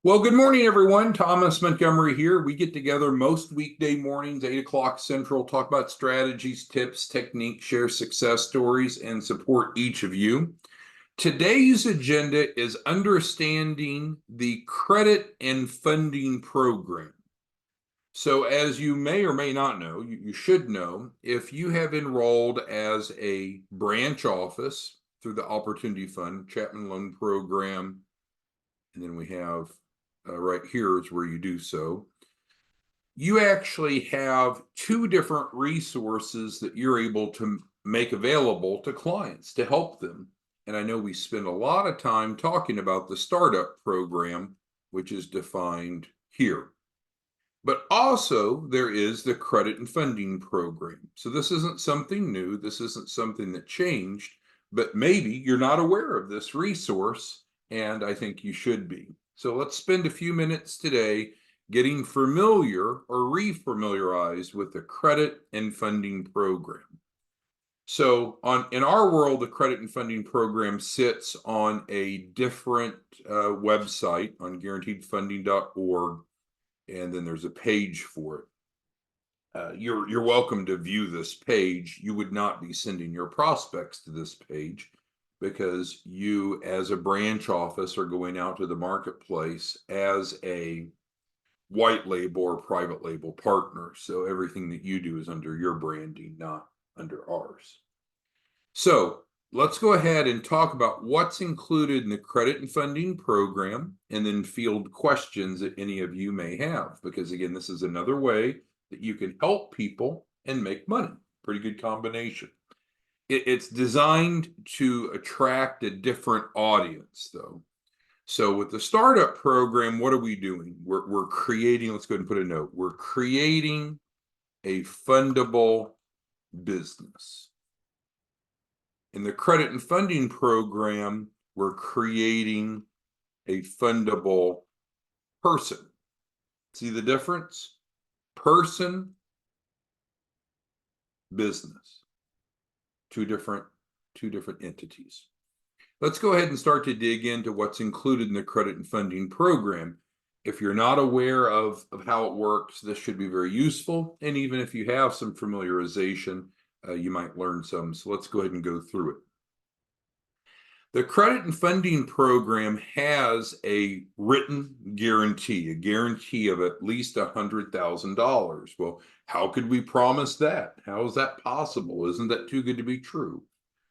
Well, good morning, everyone. Thomas Montgomery here. We get together most weekday mornings, 8 o'clock Central, talk about strategies, tips, techniques, share success stories, and support each of you. Today's agenda is understanding the credit and funding program. So, as you may or may not know, you should know, if you have enrolled as a branch office through the Opportunity Fund, Chapman Loan Program, and then we have right here is where you do so. You actually have two different resources that you're able to make available to clients to help them. And I know we spend a lot of time talking about the startup program, which is defined here. But also, there is the credit and funding program. So this isn't something new. This isn't something that changed, but maybe you're not aware of this resource, and I think you should be. So let's spend a few minutes today getting familiar or refamiliarized with the credit and funding program. So in our world, the credit and funding program sits on a different website on guaranteedfunding.org, and then there's a page for it. You're welcome to view this page. You would not be sending your prospects to this page because you, as a branch office, are going out to the marketplace as a white label or private label partner. So everything that you do is under your branding, not under ours. So let's go ahead and talk about what's included in the credit and funding program, and then field questions that any of you may have, because again, this is another way that you can help people and make money. Pretty good combination. It's designed to attract a different audience, though. So with the startup program, what are we doing? We're creating, let's go ahead and put a note. We're creating a fundable business. In the credit and funding program, we're creating a fundable person. See the difference? Person, business. Two different entities. Let's go ahead and start to dig into what's included in the credit and funding program. If you're not aware of how it works, this should be very useful. And even if you have some familiarization, you might learn some. So let's go ahead and go through it. The credit and funding program has a written guarantee, a guarantee of at least $100,000. Well, how could we promise that? How is that possible? Isn't that too good to be true?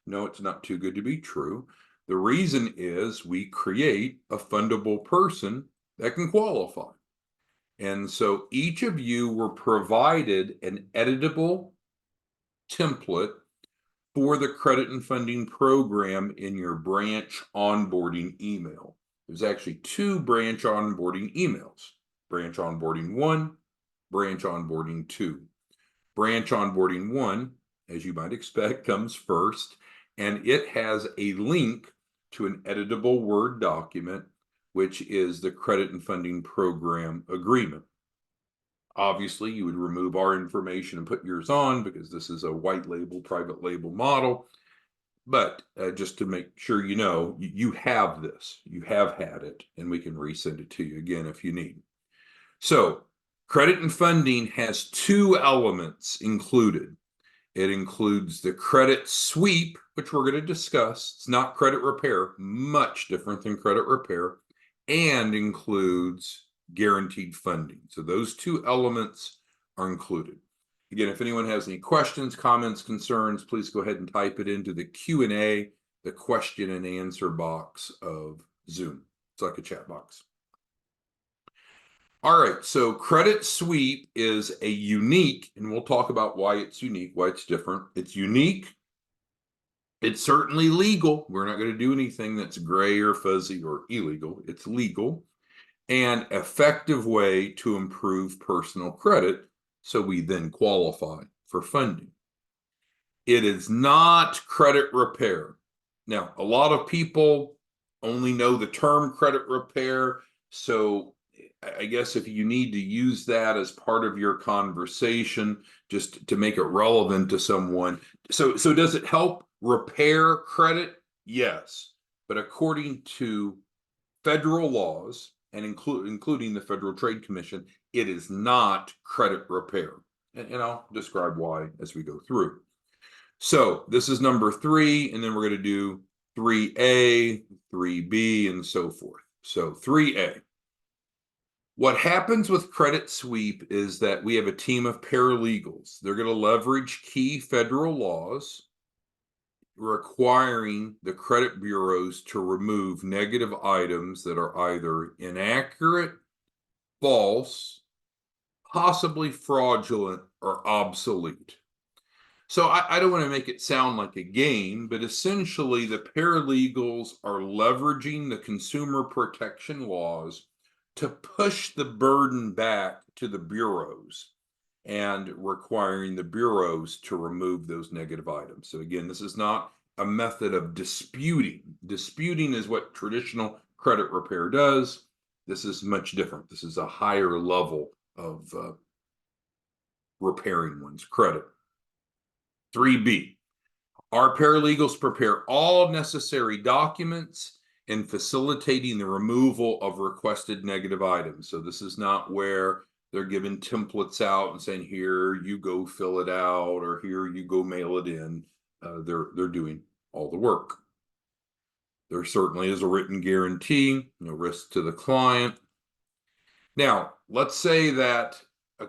No, it's not too good to be true. The reason is we create a fundable person that can qualify. And so each of you were provided an editable template for the credit and funding program in your branch onboarding email. There's actually two branch onboarding emails, branch onboarding 1, branch onboarding 2. Branch onboarding 1, as you might expect, comes first, and it has a link to an editable Word document, which is the credit and funding program agreement. Obviously, you would remove our information and put yours on because this is a white label, private label model. But just to make sure you know, you have this, you have had it, and we can resend it to you again if you need. So credit and funding has two elements included. It includes the credit sweep, which we're going to discuss. It's not credit repair, much different than credit repair, and includes guaranteed funding. So those two elements are included. Again, if anyone has any questions, comments, concerns, please go ahead and type it into the Q&A, the question and answer box of Zoom. It's like a chat box. All right, so credit sweep is a unique, and we'll talk about why it's unique, why it's different. It's unique. It's certainly legal. We're not going to do anything that's gray or fuzzy or illegal. It's legal and effective way to improve personal credit, so we then qualify for funding. It is not credit repair. Now, a lot of people only know the term credit repair, so I guess if you need to use that as part of your conversation, just to make it relevant to someone. So does it help repair credit? Yes. But according to federal laws, and including the Federal Trade Commission. It is not credit repair. And I'll describe why as we go through. So this is number 3, and then we're going to do 3A, 3B, and so forth. So 3A. What happens with credit sweep is that we have a team of paralegals. They're going to leverage key federal laws requiring the credit bureaus to remove negative items that are either inaccurate, false, possibly fraudulent, or obsolete. So I don't want to make it sound like a game, but essentially the paralegals are leveraging the consumer protection laws to push the burden back to the bureaus and requiring the bureaus to remove those negative items. So again, this is not a method of disputing. Disputing is what traditional credit repair does. This is much different. This is a higher level of repairing one's credit. 3B, our paralegals prepare all necessary documents in facilitating the removal of requested negative items. So this is not where they're giving templates out and saying, here, you go fill it out, or here, you go mail it in. They're doing all the work. There certainly is a written guarantee, no risk to the client. Now, let's say that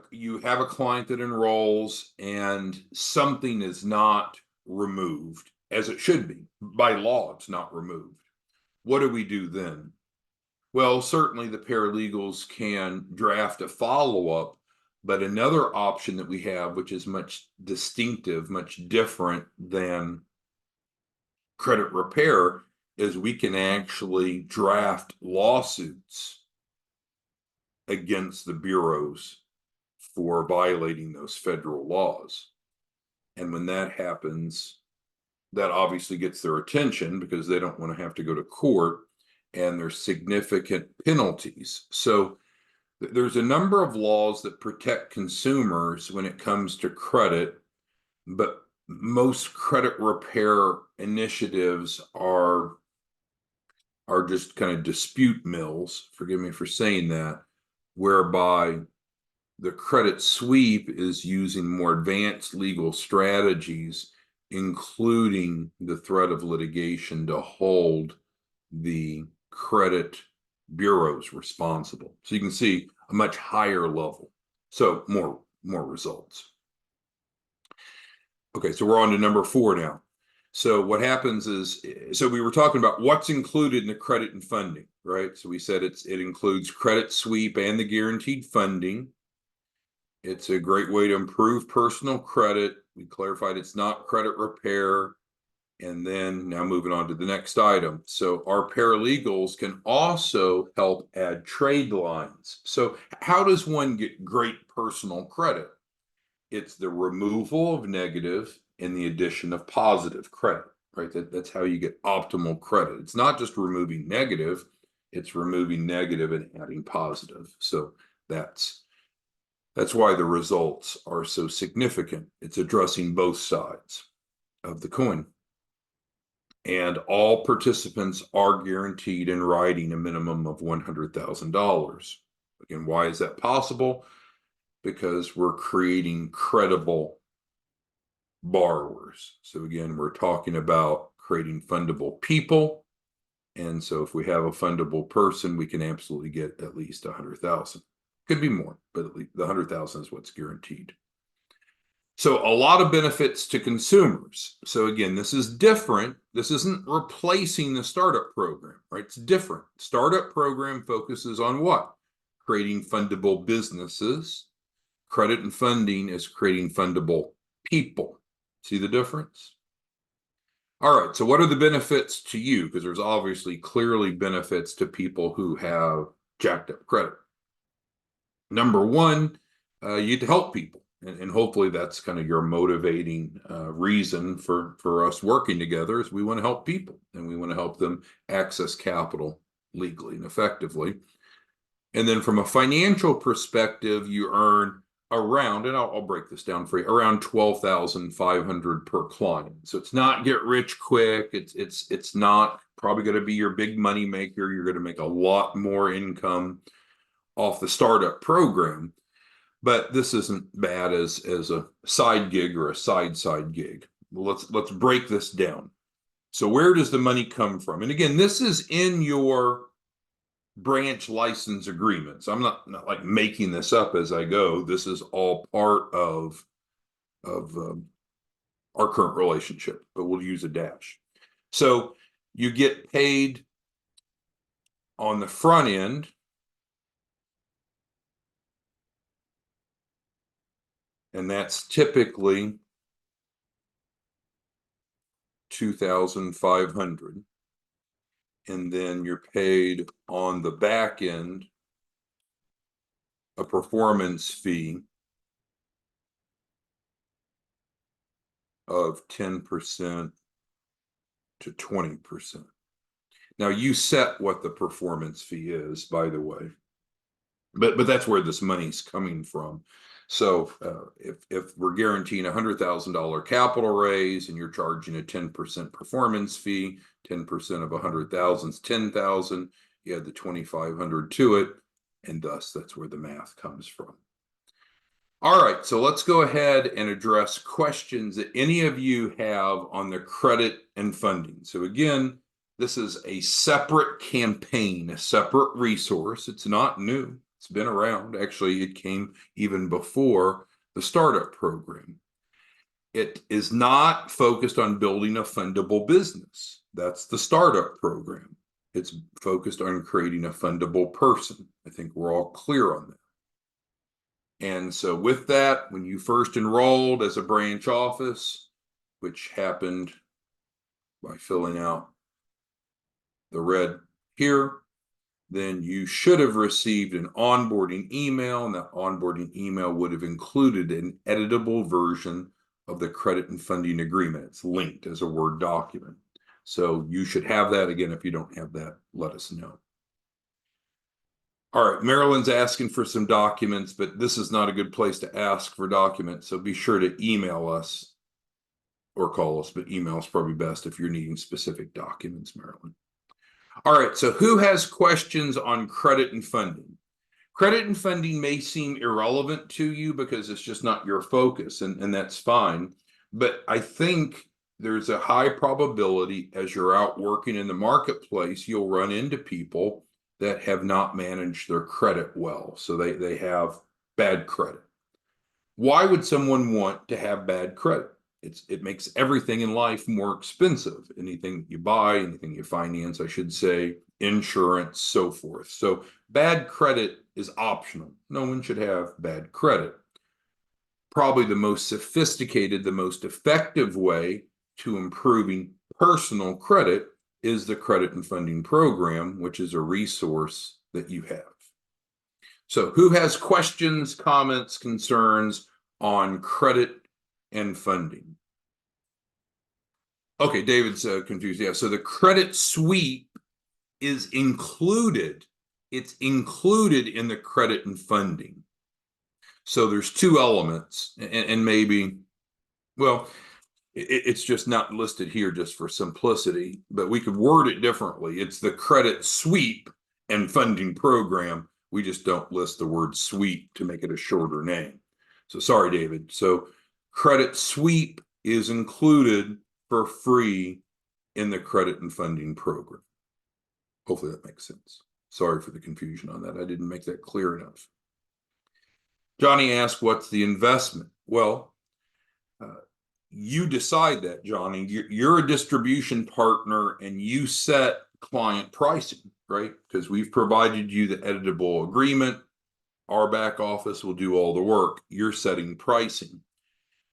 you have a client that enrolls and something is not removed, as it should be. By law, it's not removed. What do we do then? Well, certainly the paralegals can draft a follow-up, but another option that we have, which is much distinctive, much different than credit repair, is we can actually draft lawsuits against the bureaus for violating those federal laws. And when that happens, that obviously gets their attention because they don't want to have to go to court, and there's significant penalties. So there's a number of laws that protect consumers when it comes to credit, but most credit repair initiatives are just kind of dispute mills, forgive me for saying that, whereby the credit sweep is using more advanced legal strategies, including the threat of litigation, to hold the credit bureaus responsible. So you can see a much higher level. So more results. Okay, so we're on to number 4 now. So what happens is, so we were talking about what's included in the credit and funding, right? So we said it includes credit sweep and the guaranteed funding. It's a great way to improve personal credit. We clarified it's not credit repair. And then now moving on to the next item. So our paralegals can also help add trade lines. So how does one get great personal credit? It's the removal of negative and the addition of positive credit, right? That's how you get optimal credit. It's not just removing negative, it's removing negative and adding positive. So that's why the results are so significant. It's addressing both sides of the coin. And all participants are guaranteed in writing a minimum of $100,000. Again, why is that possible? Because we're creating credible borrowers. So again, we're talking about creating fundable people. And so if we have a fundable person, we can absolutely get at least 100,000. Could be more, but at least the 100,000 is what's guaranteed. So a lot of benefits to consumers. So again, this is different. This isn't replacing the startup program, right? It's different. Startup program focuses on what? Creating fundable businesses. Credit and funding is creating fundable people. See the difference? All right, so what are the benefits to you? Because there's obviously clearly benefits to people who have jacked up credit. Number one, you get to help people. And hopefully that's kind of your motivating reason for us working together, is we want to help people and we want to help them access capital legally and effectively. And then from a financial perspective, you earn around, and I'll break this down for you, around 12,500 per client. So it's not get rich quick. It's not probably going to be your big money maker. You're going to make a lot more income off the startup program, but this isn't bad as a side gig or a side gig. Well, let's break this down. So where does the money come from? And again, this is in your branch license agreements. I'm not like making this up as I go. This is all part of our current relationship, but we'll use a dash. So you get paid on the front end and that's typically 2,500. And then you're paid on the back end a performance fee of 10% to 20%. Now you set what the performance fee is, by the way, but that's where this money's coming from. So if we're guaranteeing $100,000 capital raise and you're charging a 10% performance fee, 10% of 100,000 is 10,000. You add the 2,500 to it, and thus that's where the math comes from. All right, so let's go ahead and address questions that any of you have on the credit and funding. So again, this is a separate campaign, a separate resource. It's not new. It's been around. Actually, it came even before the startup program. It is not focused on building a fundable business. That's the startup program. It's focused on creating a fundable person. I think we're all clear on that. And so with that, when you first enrolled as a branch office, which happened by filling out the red here, then you should have received an onboarding email, and that onboarding email would have included an editable version of the credit and funding agreement. It's linked as a Word document. So you should have that. Again, if you don't have that, let us know. All right, Marilyn's asking for some documents, but this is not a good place to ask for documents. So be sure to email us or call us, but email is probably best if you're needing specific documents, Marilyn. All right, so who has questions on credit and funding? Credit and funding may seem irrelevant to you because it's just not your focus, and that's fine. But I think there's a high probability as you're out working in the marketplace, you'll run into people that have not managed their credit well. So they have bad credit. Why would someone want to have bad credit? It makes everything in life more expensive. Anything you buy, anything you finance, I should say, insurance, so forth. So bad credit is optional. No one should have bad credit. Probably the most sophisticated, the most effective way to improving personal credit is the credit and funding program, which is a resource that you have. So who has questions, comments, concerns on credit and funding? Okay, David's confused. Yeah, so the credit sweep is included. It's included in the credit and funding. So there's two elements, and maybe, well, it's just not listed here just for simplicity, but we could word it differently. It's the credit sweep and funding program. We just don't list the word sweep to make it a shorter name. So sorry, David. So credit sweep is included for free in the credit and funding program. Hopefully that makes sense. Sorry for the confusion on that. I didn't make that clear enough. Johnny asked, what's the investment? Well, you decide that, Johnny. You're a distribution partner and you set client pricing, right? Because we've provided you the editable agreement. Our back office will do all the work. You're setting pricing.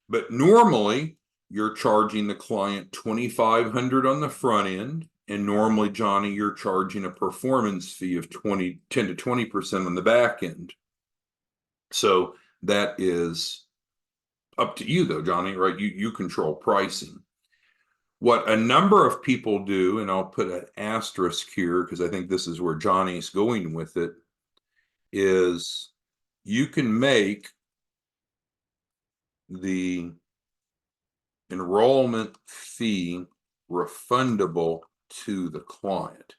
But normally you're charging the client $2,500 on the front end. And normally, Johnny, you're charging a performance fee of 10 to 20% on the back end. So that is up to you though, Johnny, right? You control pricing. What a number of people do, and I'll put an asterisk here because I think this is where Johnny's going with it, is you can make the enrollment fee refundable to the client.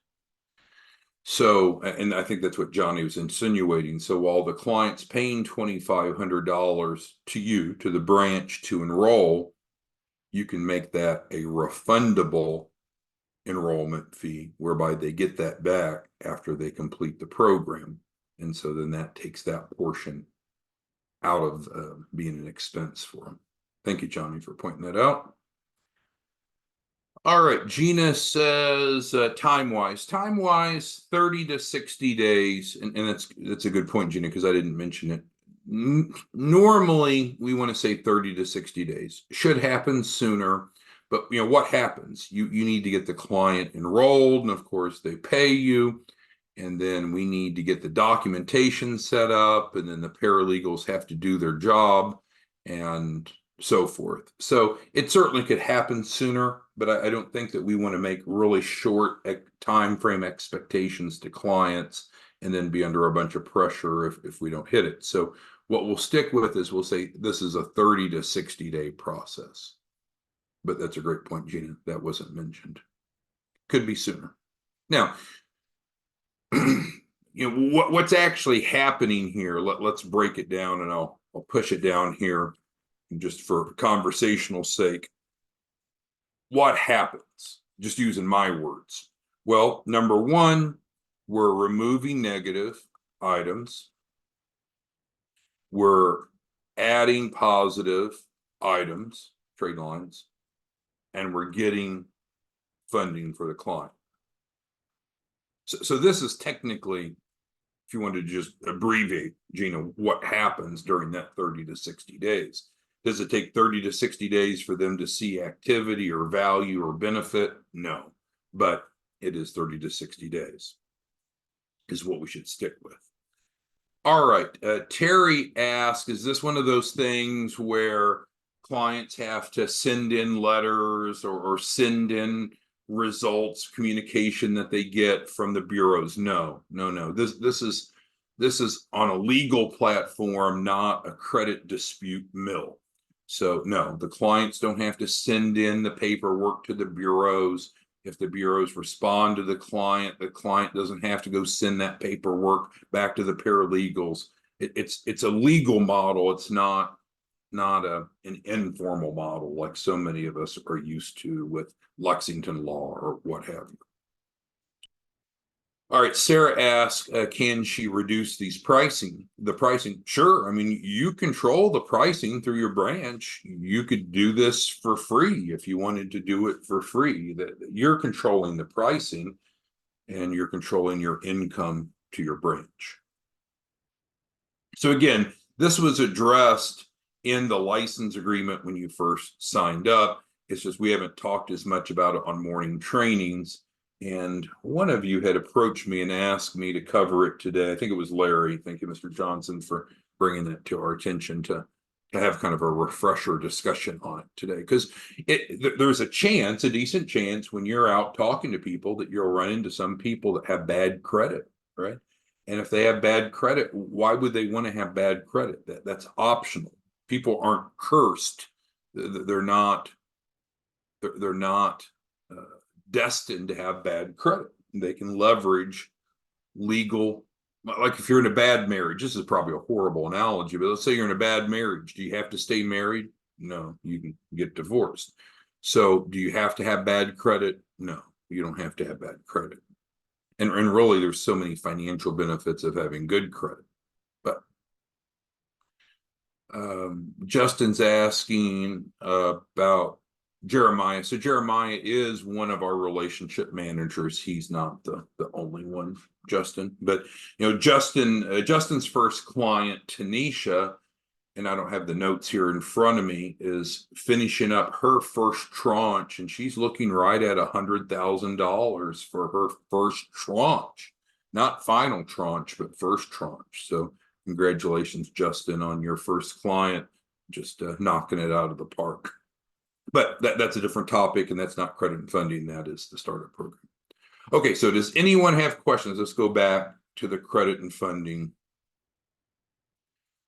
So, and I think that's what Johnny was insinuating. So while the client's paying $2,500 to you, to the branch to enroll, you can make that a refundable enrollment fee, whereby they get that back after they complete the program. And so then that takes that portion out of being an expense for them. Thank you, Johnny, for pointing that out. All right, Gina says time-wise, 30 to 60 days, and that's a good point, Gina, because I didn't mention it. Normally, we want to say 30 to 60 days. Should happen sooner, but what happens? You need to get the client enrolled, and of course they pay you, and then we need to get the documentation set up, and then the paralegals have to do their job, and so forth. So it certainly could happen sooner, but I don't think that we want to make really short time frame expectations to clients and then be under a bunch of pressure if we don't hit it. So what we'll stick with is we'll say this is a 30 to 60 day process. But that's a great point, Gina. That wasn't mentioned. Could be sooner. Now, what's actually happening here? Let's break it down, and I'll push it down here just for conversational sake. What happens? Just using my words. Well, number one, we're removing negative items. We're adding positive items, trade lines, and we're getting funding for the client. So this is technically, if you wanted to just abbreviate, Gina, what happens during that 30 to 60 days. Does it take 30 to 60 days for them to see activity or value or benefit? No, but it is 30 to 60 days is what we should stick with. All right, Terry asks, is this one of those things where clients have to send in letters or send in results, communication that they get from the bureaus? No. This is on a legal platform, not a credit dispute mill. So no, the clients don't have to send in the paperwork to the bureaus. If the bureaus respond to the client doesn't have to go send that paperwork back to the paralegals. It's a legal model. It's not an informal model like so many of us are used to with Lexington law or what have you. All right, Sarah asks, can she reduce the pricing? Sure. I mean, you control the pricing through your branch. You could do this for free if you wanted to do it for free. That you're controlling the pricing and you're controlling your income to your branch. So again, this was addressed in the license agreement when you first signed up. It's just we haven't talked as much about it on morning trainings. And one of you had approached me and asked me to cover it today. I think it was Larry. Thank you, Mr. Johnson, for bringing that to our attention to have kind of a refresher discussion on it today. Because there's a decent chance when you're out talking to people that you'll run into some people that have bad credit, right? And if they have bad credit, why would they want to have bad credit? That's optional. People aren't cursed. They're not destined to have bad credit. They can leverage legal, like if you're in a bad marriage, this is probably a horrible analogy, but let's say you're in a bad marriage. Do you have to stay married? No, you can get divorced. So do you have to have bad credit? No, you don't have to have bad credit. And really, there's so many financial benefits of having good credit. But Justin's asking about Jeremiah. So Jeremiah is one of our relationship managers. He's not the only one, Justin. But Justin's first client, Tanisha, and I don't have the notes here in front of me, is finishing up her first tranche, and she's looking right at $100,000 for her first tranche, not final tranche, but first tranche. So congratulations, Justin, on your first client, just knocking it out of the park. But that's a different topic, and that's not credit and funding. That is the startup program. Okay, so does anyone have questions? Let's go back to the credit and funding.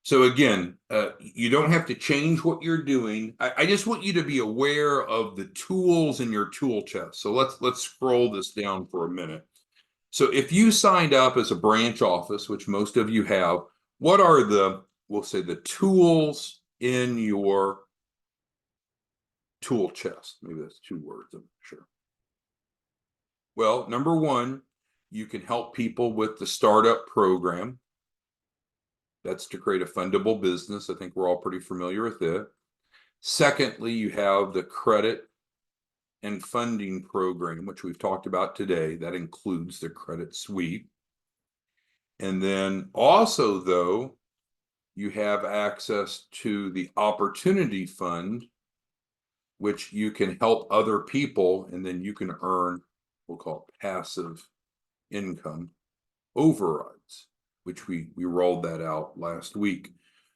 So again, you don't have to change what you're doing. I just want you to be aware of the tools in your tool chest. So let's scroll this down for a minute. So if you signed up as a branch office, which most of you have, what are we'll say the tools in your tool chest? Maybe that's two words, I'm not sure. Well, number one, you can help people with the startup program. That's to create a fundable business. I think we're all pretty familiar with it. Secondly, you have the credit and funding program, which we've talked about today. That includes the credit sweep. And then also, though, you have access to the opportunity fund, which you can help other people, and then you can earn, we'll call it passive income overrides, which we rolled that out last week.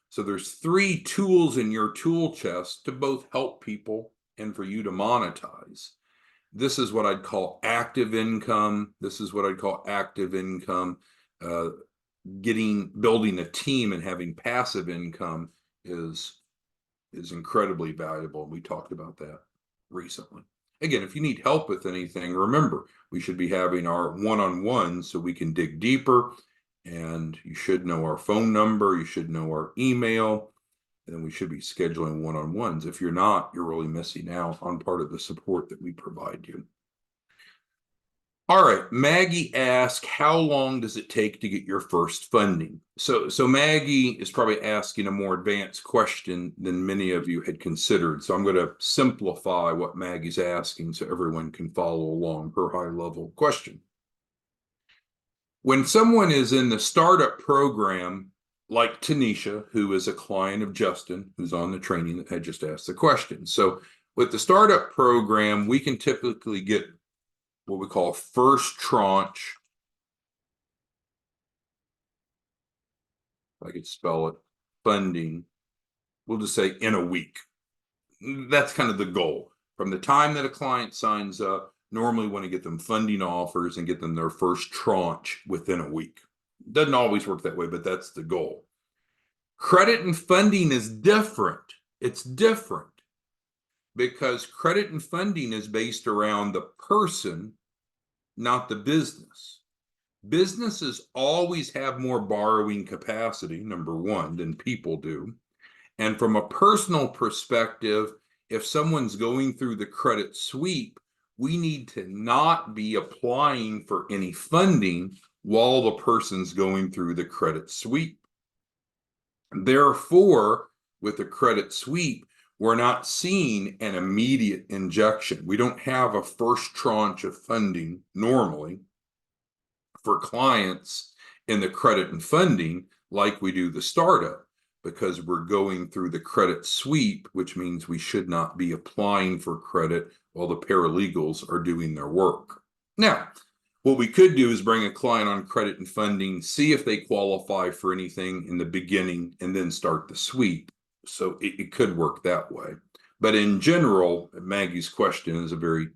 So there's 3 tools in your tool chest to both help people and for you to monetize. This is what I'd call active income. This is what I'd call active income. Building a team and having passive income is incredibly valuable. We talked about that recently. Again, if you need help with anything, remember, we should be having our one-on-ones so we can dig deeper. And you should know our phone number, you should know our email, and then we should be scheduling one-on-ones. If you're not, you're really missing out on part of the support that we provide you. All right, Maggie asked, how long does it take to get your first funding? So Maggie is probably asking a more advanced question than many of you had considered. So I'm going to simplify what Maggie's asking so everyone can follow along her high-level question. When someone is in the startup program, like Tanisha, who is a client of Justin, who's on the training that had just asked the question. So with the startup program, we can typically get what we call first tranche. If I could spell it, funding. We'll just say in a week. That's kind of the goal. From the time that a client signs up, normally want to get them funding offers and get them their first tranche within a week. Doesn't always work that way, but that's the goal. Credit and funding is different. It's different because credit and funding is based around the person, not the business. Businesses always have more borrowing capacity, number one, than people do. And from a personal perspective, if someone's going through the credit sweep, we need to not be applying for any funding while the person's going through the credit sweep. Therefore, with the credit sweep, we're not seeing an immediate injection. We don't have a first tranche of funding normally for clients in the credit and funding like we do the startup, because we're going through the credit sweep, which means we should not be applying for credit while the paralegals are doing their work. Now, what we could do is bring a client on credit and funding, see if they qualify for anything in the beginning, and then start the sweep. So it could work that way. But in general, Maggie's question is a very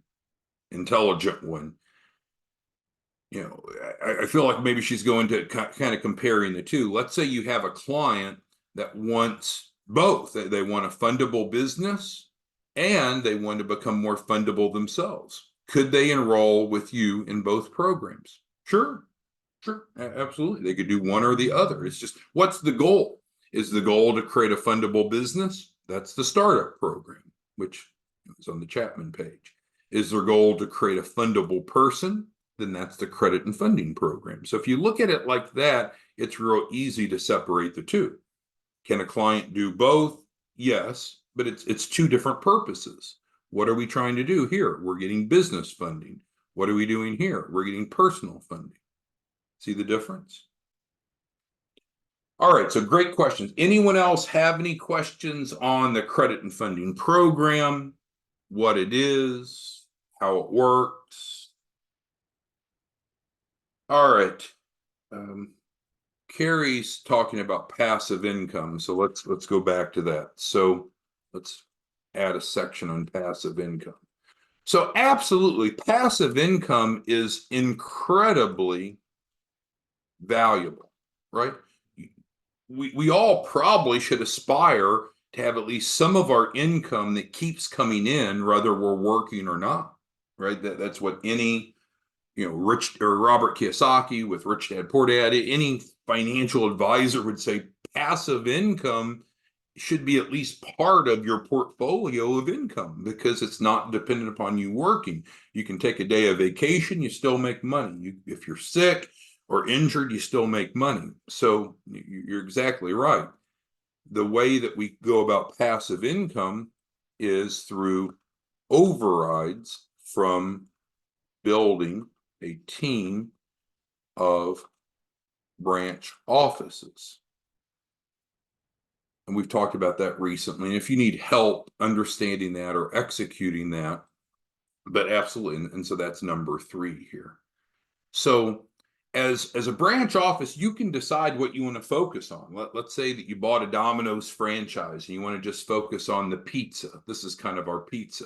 intelligent one. You know, I feel like maybe she's going to kind of comparing the two. Let's say you have a client that wants both. They want a fundable business and they want to become more fundable themselves. Could they enroll with you in both programs? Sure, absolutely. They could do one or the other. It's just, what's the goal? Is the goal to create a fundable business? That's the startup program, which is on the Chapman page. Is their goal to create a fundable person? Then that's the credit and funding program. So if you look at it like that, it's real easy to separate the two. Can a client do both? Yes, but it's two different purposes. What are we trying to do here? We're getting business funding. What are we doing here? We're getting personal funding. See the difference? All right, so great questions. Anyone else have any questions on the credit and funding program, what it is, how it works? All right. Carrie's talking about passive income, so let's go back to that. So let's add a section on passive income. So absolutely, passive income is incredibly valuable, right? we all probably should aspire to have at least some of our income that keeps coming in, whether we're working or not, right? That's what any, Rich or Robert Kiyosaki with Rich Dad Poor Dad, any financial advisor would say passive income should be at least part of your portfolio of income because it's not dependent upon you working. You can take a day of vacation, you still make money. If you're sick or injured, you still make money. So you're exactly right. The way that we go about passive income is through overrides from building a team of branch offices. And we've talked about that recently. And if you need help understanding that or executing that, but absolutely. And so that's number 3 here. So as a branch office, you can decide what you want to focus on. Let's say that you bought a Domino's franchise and you want to just focus on the pizza. This is kind of our pizza.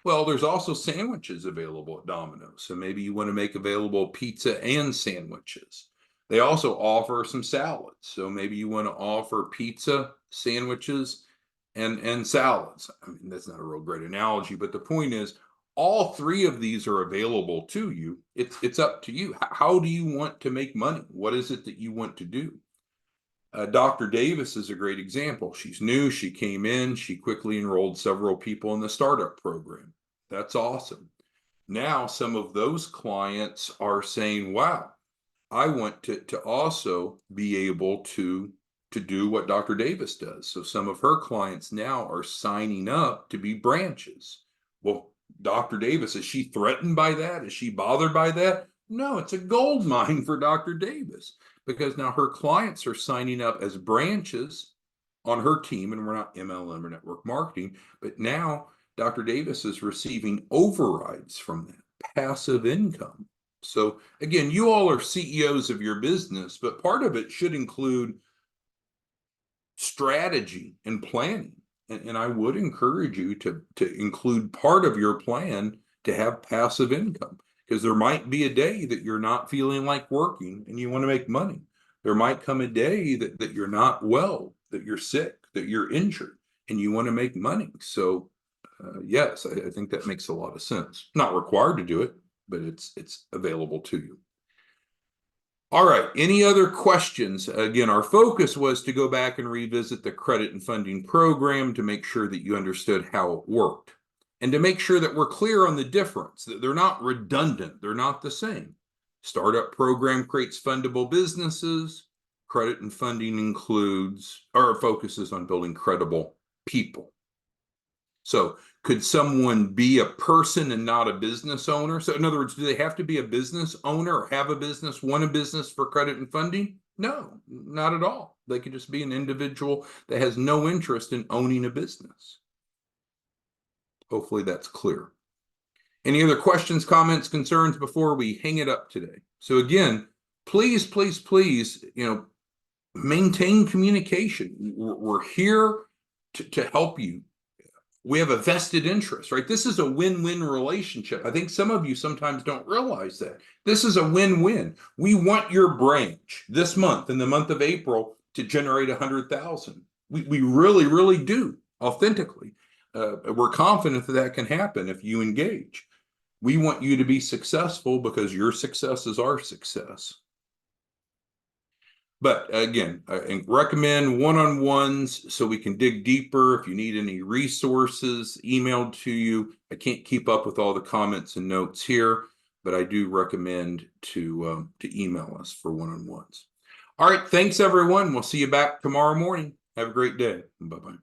Well, there's also sandwiches available at Domino's. So maybe you want to make available pizza and sandwiches. They also offer some salads. So maybe you want to offer pizza, sandwiches, and salads. I mean, that's not a real great analogy, but the point is, all 3 of these are available to you. It's up to you. How do you want to make money? What is it that you want to do? Dr. Davis is a great example. She's new. She came in. She quickly enrolled several people in the startup program. That's awesome. Now, some of those clients are saying, wow, I want to also be able to do what Dr. Davis does. So some of her clients now are signing up to be branches. Well, Dr. Davis, is she threatened by that? Is she bothered by that? No, it's a gold mine for Dr. Davis because now her clients are signing up as branches on her team, and we're not MLM or network marketing, but now Dr. Davis is receiving overrides from that passive income. So again, you all are CEOs of your business, but part of it should include strategy and planning. And I would encourage you to include part of your plan to have passive income, because there might be a day that you're not feeling like working and you want to make money. There might come a day that you're not well, that you're sick, that you're injured, and you want to make money. So yes, I think that makes a lot of sense. Not required to do it, but it's available to you. All right, any other questions? Again, our focus was to go back and revisit the credit and funding program to make sure that you understood how it worked and to make sure that we're clear on the difference, that they're not redundant, they're not the same. Startup program creates fundable businesses. Credit and funding includes or focuses on building credible people. So could someone be a person and not a business owner? So in other words, do they have to be a business owner or have a business, want a business for credit and funding? No, not at all. They could just be an individual that has no interest in owning a business. Hopefully that's clear. Any other questions, comments, concerns before we hang it up today? So again, please, please, please, maintain communication. We're here to help you. We have a vested interest, right? This is a win-win relationship. I think some of you sometimes don't realize that. This is a win-win. We want your branch this month, in the month of April, to generate 100,000. We really, really do, authentically. We're confident that that can happen if you engage. We want you to be successful because your success is our success. But again, I recommend one-on-ones so we can dig deeper. If you need any resources emailed to you, I can't keep up with all the comments and notes here, but I do recommend to email us for one-on-ones. All right, thanks everyone. We'll see you back tomorrow morning. Have a great day. Bye-bye.